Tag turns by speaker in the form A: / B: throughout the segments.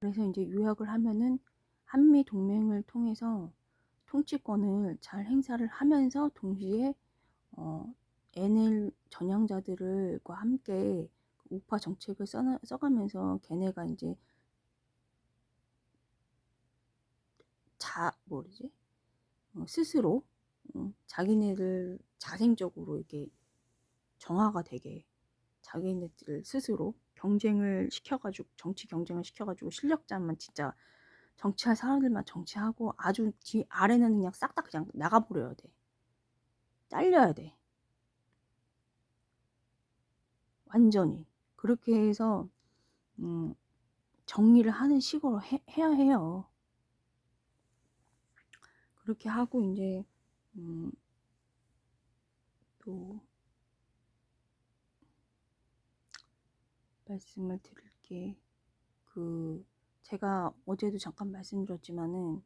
A: 그래서 이제 요약을 하면은 한미 동맹을 통해서 통치권을 잘 행사를 하면서 동시에 NL 전향자들과 함께 우파 정책을 써가면서 걔네가 이제 스스로 자기네들 자생적으로 이렇게 정화가 되게 자기네들 스스로 경쟁을 시켜가지고 정치 경쟁을 시켜가지고 실력자만 진짜 정치할 사람들만 정치하고 아주 뒤 아래는 그냥 싹 다 그냥 나가버려야 돼. 잘려야 돼. 완전히. 그렇게 해서 정리를 하는 식으로 해야 해요. 그렇게 하고 이제 또 말씀을 드릴게. 제가 어제도 잠깐 말씀드렸지만은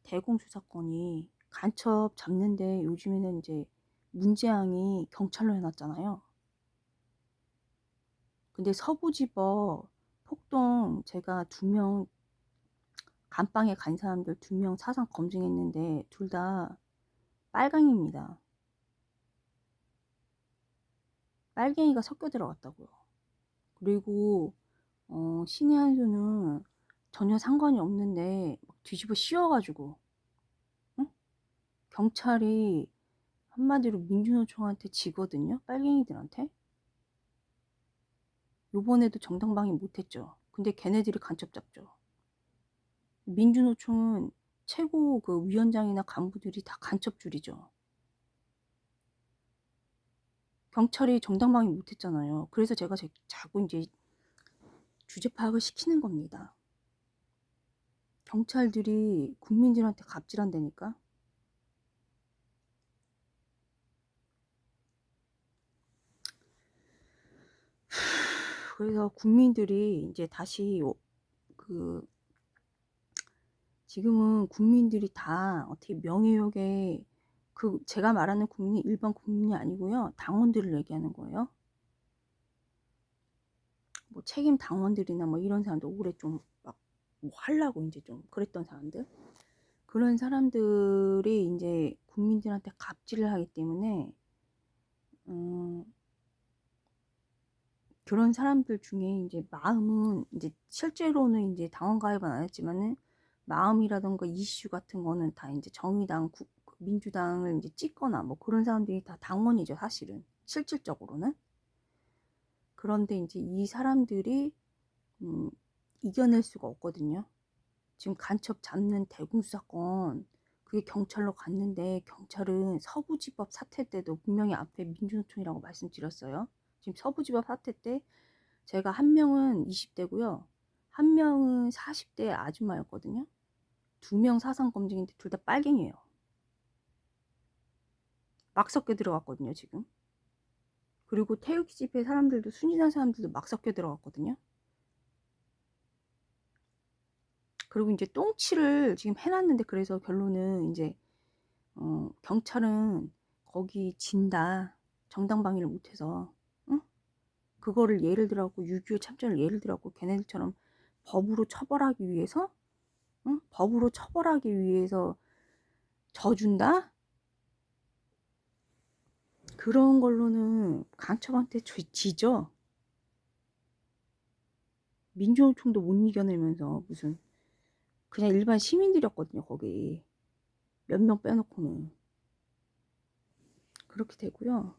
A: 대공수 사건이 간첩 잡는데 요즘에는 이제 문재앙이 경찰로 해놨잖아요. 근데 서부지법 폭동 제가 2명 감방에 간 사람들 2명 사상 검증했는데 둘 다 빨강입니다. 빨갱이가 섞여 들어갔다고요. 그리고 신의 한 수는 전혀 상관이 없는데 뒤집어 씌워가지고 응? 경찰이 한마디로 민주노총한테 지거든요. 빨갱이들한테. 요번에도 정당방위 못했죠. 근데 걔네들이 간첩 잡죠. 민주노총은 최고 위원장이나 간부들이 다 간첩줄이죠. 경찰이 정당방위 못했잖아요. 그래서 제가 자꾸 이제 주제 파악을 시키는 겁니다. 경찰들이 국민들한테 갑질한다니까. 그래서 국민들이 이제 다시 지금은 국민들이 다 어떻게 명예욕에 제가 말하는 국민이 일반 국민이 아니고요. 당원들을 얘기하는 거예요. 뭐 책임 당원들이나 뭐 이런 사람들 오래 좀 막 뭐 하려고 이제 좀 그랬던 사람들. 그런 사람들이 이제 국민들한테 갑질을 하기 때문에 그런 사람들 중에 이제 마음은 이제 실제로는 이제 당원 가입은 안 했지만은 마음이라던가 이슈 같은 거는 다 이제 정의당, 민주당을 이제 찍거나 뭐 그런 사람들이 다 당원이죠, 사실은. 실질적으로는. 그런데 이제 이 사람들이 이겨낼 수가 없거든요. 지금 간첩 잡는 대공수 사건 그게 경찰로 갔는데 경찰은 서부지법 사태 때도 분명히 앞에 민주노총이라고 말씀드렸어요. 지금 서부지법 사태 때 제가 한 명은 20대고요. 한 명은 40대 아줌마였거든요. 2명 사상 검증인데 둘 다 빨갱이에요. 막 섞여 들어갔거든요, 지금. 그리고 태극기 집회 사람들도 순진한 사람들도 막 섞여 들어갔거든요. 그리고 이제 똥치를 지금 해놨는데 그래서 결론은 이제 경찰은 거기 진다. 정당방위를 못해서. 응? 그거를 예를 들어갖고 6.25 참전을 예를 들어갖고 걔네들처럼 법으로 처벌하기 위해서 응? 법으로 처벌하기 위해서 져준다? 그런 걸로는 강첩한테 지죠. 민주노총도 못 이겨내면서 무슨 그냥 일반 시민들이었거든요. 거기 몇 명 빼놓고는. 그렇게 되고요.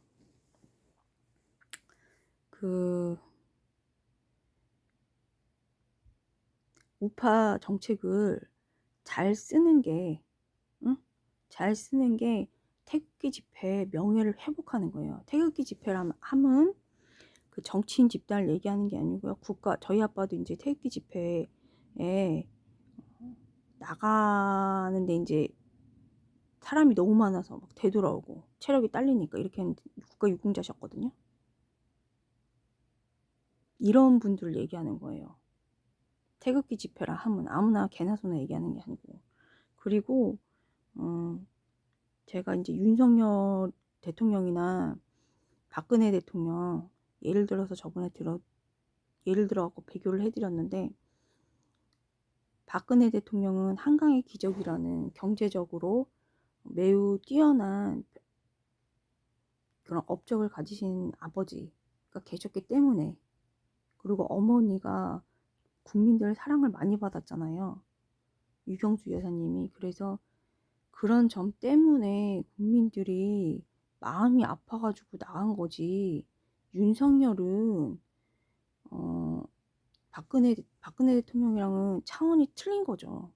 A: 우파 정책을 잘 쓰는 게 응? 잘 쓰는 게 태극기 집회 명예를 회복하는 거예요. 태극기 집회라면 함은 그 정치인 집단을 얘기하는 게 아니고요. 저희 아빠도 이제 태극기 집회에 나가는데 이제 사람이 너무 많아서 막 되돌아오고 체력이 딸리니까 이렇게 했는데 국가 유공자셨거든요. 이런 분들을 얘기하는 거예요. 태극기 집회라 하면 아무나 개나 소나 얘기하는 게 아니고. 그리고 제가 이제 윤석열 대통령이나 박근혜 대통령 예를 들어서 저번에 예를 들어갖고 비교를 해드렸는데 박근혜 대통령은 한강의 기적이라는 경제적으로 매우 뛰어난 그런 업적을 가지신 아버지가 계셨기 때문에, 그리고 어머니가 국민들의 사랑을 많이 받았잖아요. 유경수 여사님이. 그래서 그런 점 때문에 국민들이 마음이 아파가지고 나간 거지. 윤석열은 박근혜 대통령이랑은 차원이 틀린 거죠.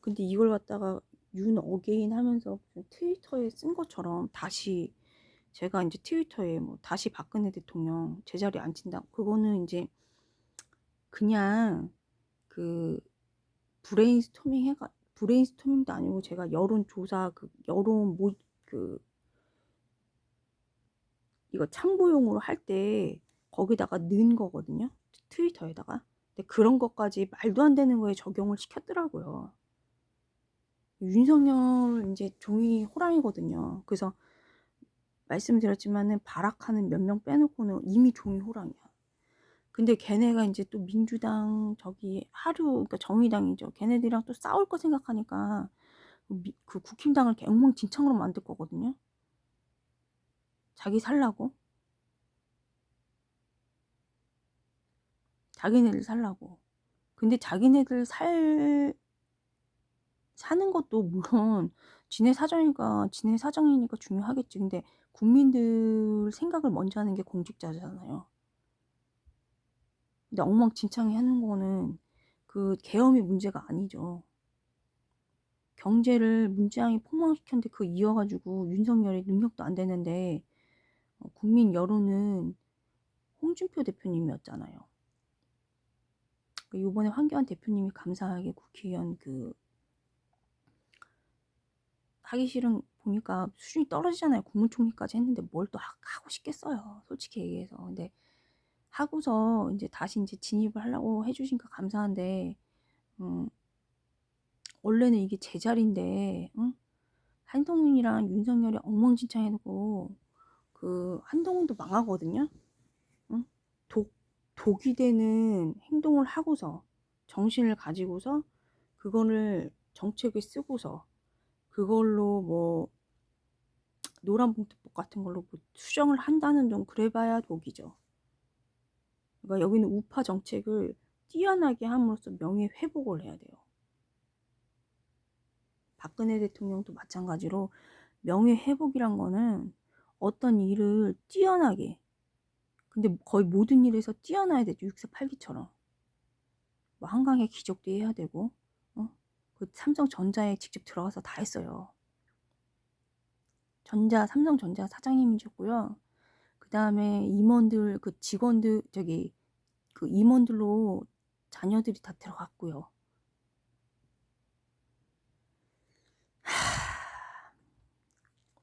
A: 근데 이걸 갖다가 윤 어게인 하면서 트위터에 쓴 것처럼 다시, 제가 이제 트위터에 뭐 다시 박근혜 대통령 제자리에 앉힌다, 그거는 이제 그냥 그 브레인스토밍도 아니고, 제가 여론조사 여론 이거 참고용으로 할 때 거기다가 넣은 거거든요, 트위터에다가. 근데 그런 것까지 말도 안 되는 거에 적용을 시켰더라고요. 윤석열 이제 종이 호랑이거든요. 그래서 말씀드렸지만은 발악하는 몇 명 빼놓고는 이미 종이 호랑이야. 근데 걔네가 이제 또 민주당 그러니까 정의당이죠. 걔네들이랑 또 싸울 거 생각하니까 그 국힘당을 엉망진창으로 만들 거거든요. 자기 살라고. 자기네들 살라고. 근데 자기네들 사는 것도 물론 지네 사정이니까 중요하겠지. 근데 국민들 생각을 먼저 하는 게 공직자잖아요. 근데 엉망진창이 하는 거는 그 계엄이 문제가 아니죠. 경제를 문재인이 폭망시켰는데 그 이어가지고 윤석열이 능력도 안 되는데, 국민 여론은 홍준표 대표님이었잖아요. 이번에 황교안 대표님이 감사하게 국회의원 하기 싫은 보니까 수준이 떨어지잖아요. 국무총리까지 했는데 뭘 또 하고 싶겠어요, 솔직히 얘기해서. 근데 하고서 이제 다시 이제 진입을 하려고 해주시니까 감사한데, 원래는 이게 제 자리인데, 응? 한동훈이랑 윤석열이 엉망진창 해놓고 한동훈도 망하거든요. 응? 독이 되는 행동을 하고서, 정신을 가지고서 그거를 정책을 쓰고서 그걸로 뭐 노란봉투법 같은 걸로 뭐 수정을 한다는 좀 그래봐야 독이죠. 그러니까 여기는 우파 정책을 뛰어나게 함으로써 명예 회복을 해야 돼요. 박근혜 대통령도 마찬가지로 명예 회복이란 거는 어떤 일을 뛰어나게, 근데 거의 모든 일에서 뛰어나야 되죠. 6세 8기처럼. 뭐 한강의 기적도 해야 되고, 그 삼성전자에 직접 들어가서 다 했어요. 삼성전자 사장님이셨고요. 그 다음에 임원들, 직원들, 임원들로 자녀들이 다 들어갔고요.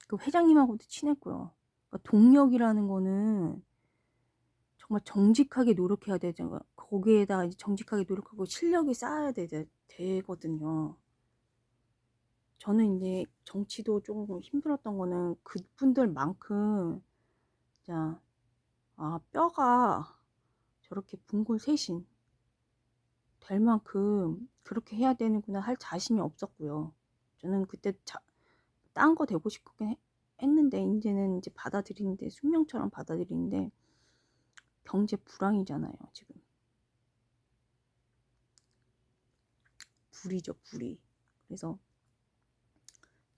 A: 그 회장님하고도 친했고요. 그러니까 동력이라는 거는 정말 정직하게 노력해야 되죠. 거기에다가 이제 정직하게 노력하고 실력이 쌓아야 되거든요. 저는 이제 정치도 조금 힘들었던 거는 그분들만큼, 자, 뼈가 저렇게 붕골쇄신 될 만큼 그렇게 해야 되는구나 할 자신이 없었고요. 저는 그때 딴 거 되고 싶긴 했는데, 이제는 이제 받아들이는데, 숙명처럼 받아들이는데, 경제 불황이잖아요, 지금. 불이죠, 불이. 그래서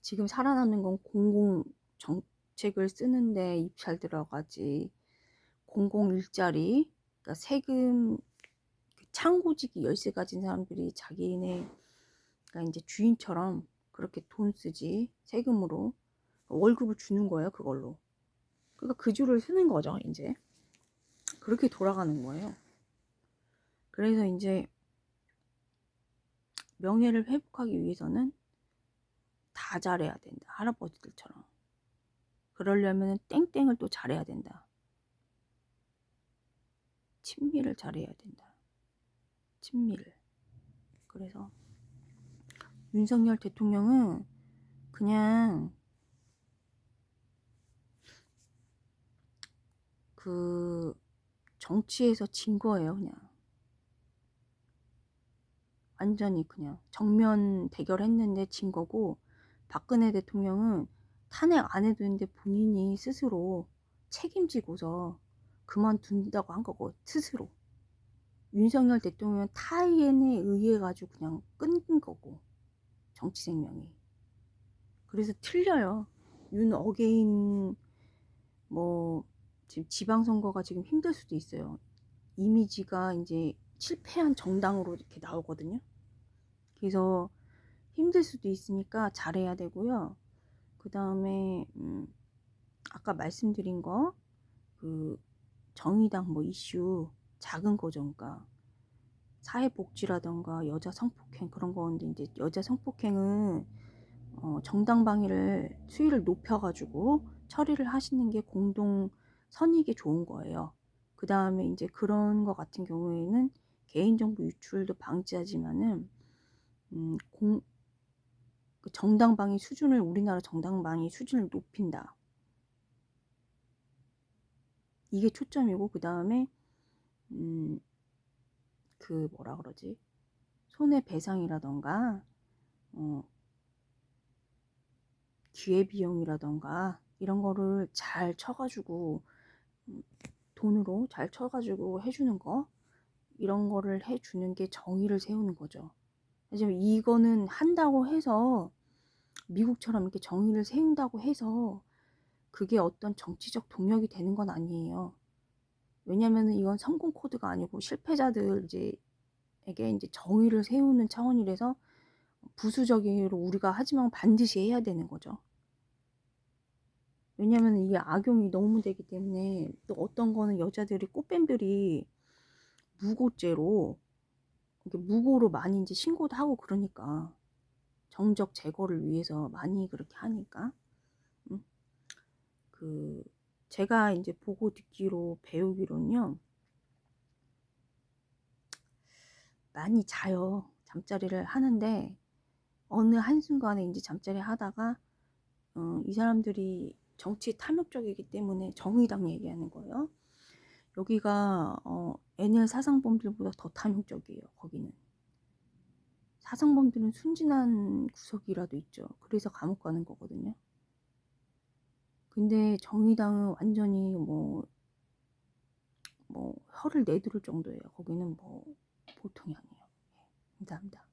A: 지금 살아남는 건 공공 정책을 쓰는데 입찰 들어가지, 공공 일자리, 그러니까 세금, 창고지기 열쇠 가진 사람들이 자기네, 그러니까 이제 주인처럼 그렇게 돈 쓰지, 세금으로 월급을 주는 거예요, 그걸로. 그러니까 그 줄을 쓰는 거죠, 이제. 그렇게 돌아가는 거예요. 그래서 이제 명예를 회복하기 위해서는 다 잘해야 된다, 할아버지들처럼. 그러려면 땡땡을 또 잘해야 된다. 친미를 잘해야 된다. 친미를. 그래서 윤석열 대통령은 그냥 정치에서 진 거예요, 그냥. 완전히 그냥 정면 대결했는데 진 거고, 박근혜 대통령은 탄핵 안 해도 되는데 본인이 스스로 책임지고서 그만둔다고 한 거고, 스스로. 윤석열 대통령은 타인에 의해 가지고 그냥 끊긴 거고, 정치 생명이. 그래서 틀려요. 윤 어게인 뭐 지금 지방선거가 지금 힘들 수도 있어요. 이미지가 이제 실패한 정당으로 이렇게 나오거든요. 그래서 힘들 수도 있으니까 잘해야 되고요. 그 다음에 아까 말씀드린 거 그 정의당 뭐 이슈 작은 거죠. 그러니까 사회복지라던가 여자 성폭행 그런 건데, 이제 여자 성폭행은 정당 방위를 수위를 높여가지고 처리를 하시는 게 공동 선익에 좋은 거예요. 그 다음에 이제 그런 거 같은 경우에는 개인정보 유출도 방지하지만은 정당 방위 수준을, 우리나라 정당 방위 수준을 높인다. 이게 초점이고, 그 다음에 그 뭐라 그러지? 손해배상이라던가 기회비용이라던가 이런 거를 잘 쳐가지고 돈으로 잘 쳐가지고 해주는 거, 이런 거를 해주는 게 정의를 세우는 거죠. 하지만 이거는 한다고 해서 미국처럼 이렇게 정의를 세운다고 해서 그게 어떤 정치적 동력이 되는 건 아니에요. 왜냐면은 이건 성공 코드가 아니고 실패자들 이제에게 이제 정의를 세우는 차원이라서 부수적으로 우리가 하지만 반드시 해야 되는 거죠. 왜냐면 이게 악용이 너무 되기 때문에, 또 어떤 거는 여자들이 꽃뱀들이 무고죄로 이렇게 무고로 많이 이제 신고도 하고, 그러니까 정적 제거를 위해서 많이 그렇게 하니까. 그 제가 이제 보고 듣기로 배우기로는요, 많이 자요. 잠자리를 하는데 어느 한순간에 이제 잠자리 하다가 이 사람들이 정치 탐욕적이기 때문에, 정의당 얘기하는 거예요. 여기가 NL 사상범들보다 더 탐욕적이에요. 거기는 사상범들은 순진한 구석이라도 있죠. 그래서 감옥 가는 거거든요. 근데 정의당은 완전히 뭐 혀를 내두를 정도예요. 거기는 뭐 보통이 아니에요. 예, 감사합니다.